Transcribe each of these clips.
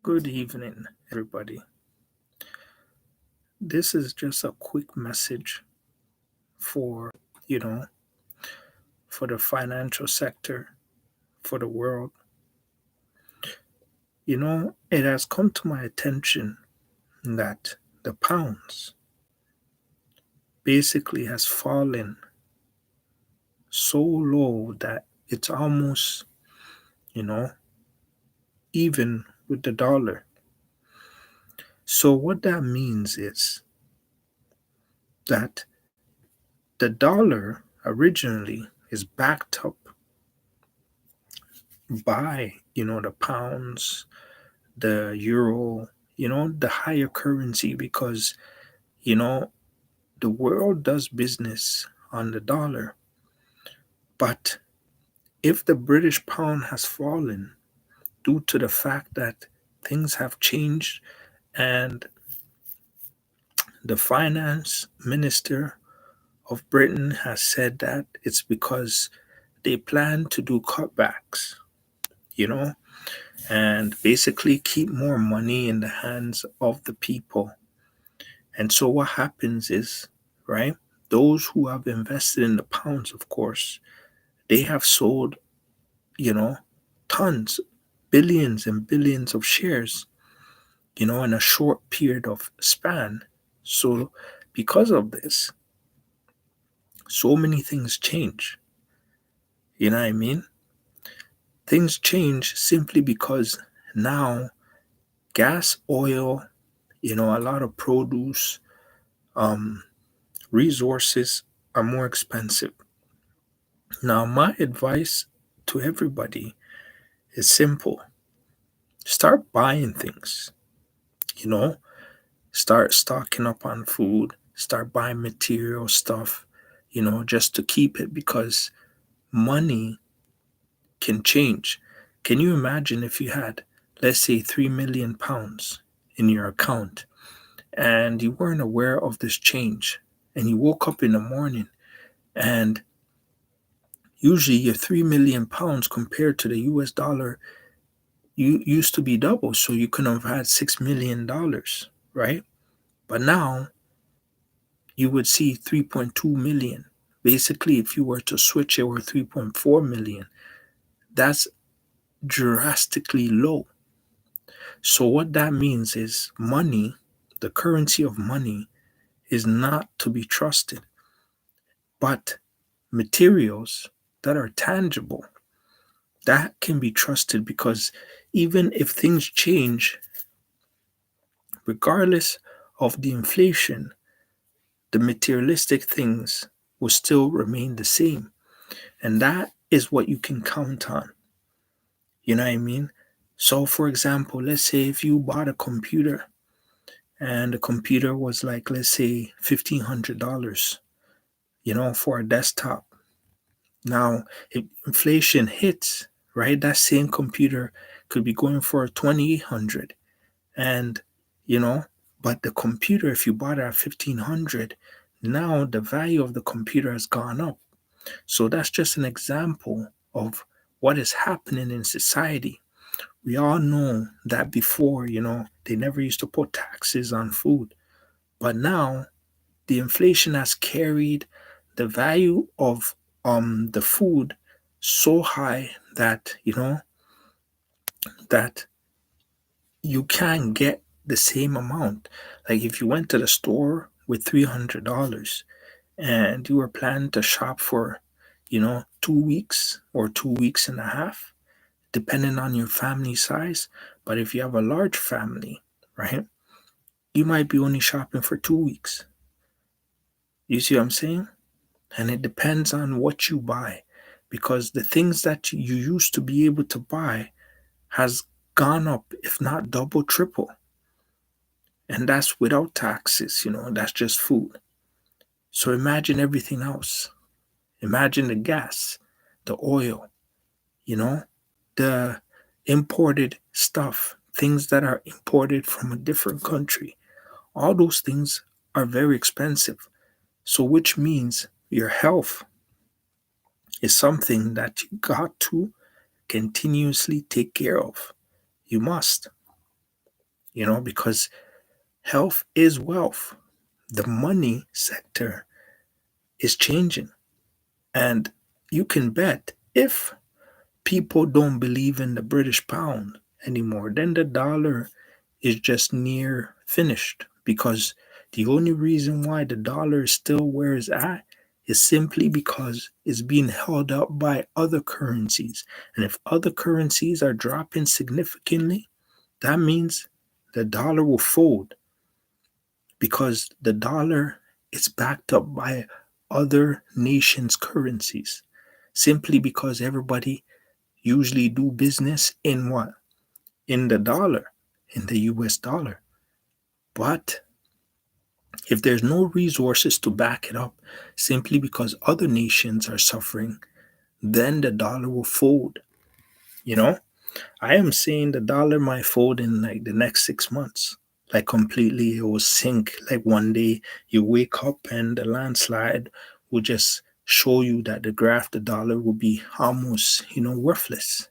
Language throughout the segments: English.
Good evening, everybody. This is just a quick message for, you know, for the financial sector, for the world. It has come to my attention that the pounds basically has fallen so low that it's almost, you know, even with the dollar. So what that means is that the dollar originally is backed up by, the pounds, the euro, the higher currency because, you know, the world does business on the dollar. But if the British pound has fallen due to the fact that things have changed and the finance minister of Britain has said that it's because they plan to do cutbacks, you know, and basically keep more money in the hands of the people. And so what happens is, right, those who have invested in the pounds, of course, they have sold, you know, tons, billions and billions of shares, in a short period of span. So because of this, so many things change. You know what I mean? Things change simply because now gas, oil, a lot of produce, um, resources are more expensive. Now, my advice to everybody is simple: start buying things, you know, start stocking up on food, start buying material stuff, just to keep it because money can change. Can you imagine if you had, let's say, £3 million in your account and you weren't aware of this change and you woke up in the morning and usually your £3 million compared to the US dollar you used to be double, so you could have had $6 million, right? But now you would see 3.2 million. Basically, if you were to switch it or 3.4 million, that's drastically low. So what that means is money, the currency of money, is not to be trusted. But materials that are tangible, that can be trusted because even if things change, regardless of the inflation, the materialistic things will still remain the same. And that is what you can count on. You know what I mean? So, for example, let's say if you bought a computer and the computer was like, let's say, $1,500, for a desktop. Now, if inflation hits, right, that same computer could be going for 2,800. And, you know, but the computer, if you bought it at 1,500, now the value of the computer has gone up. So that's just an example of what is happening in society. We all know that before, they never used to put taxes on food. But now the inflation has carried the value of the food so high that, that you can't get the same amount. Like if you went to the store with $300 and you were planning to shop for, 2 weeks or 2 weeks and a half, depending on your family size. But if you have a large family, right, you might be only shopping for 2 weeks. You see what I'm saying? And it depends on what you buy because the things that you used to be able to buy has gone up, if not double, triple. And that's without taxes, that's just food. So imagine everything else. Imagine the gas, the oil, you know, the imported stuff, things that are imported from a different country. All those things are very expensive. So, which means your health is something that you got to continuously take care of. You must. because health is wealth. The money sector is changing. And you can bet if people don't believe in the British pound anymore, then the dollar is just near finished, because the only reason why the dollar is still where it's at is simply because it's being held up by other currencies. And if other currencies are dropping significantly, that means the dollar will fold, because the dollar is backed up by other nations' currencies, simply because everybody usually do business in what? In the dollar, in the US dollar. But if there's no resources to back it up, simply because other nations are suffering, then the dollar will fold. You know, I am saying the dollar might fold in like the next 6 months. Like completely, it will sink. Like one day you wake up and the landslide will just show you that the graph, the dollar will be almost, worthless,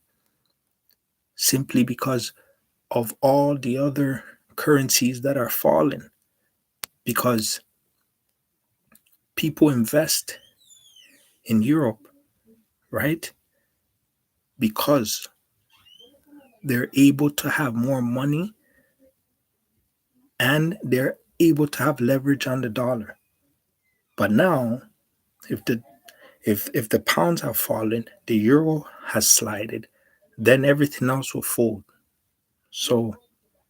simply because of all the other currencies that are falling. Because people invest in Europe, right? Because they're able to have more money and they're able to have leverage on the dollar. But now, if the pounds have fallen, the euro has slided, then everything else will fold. So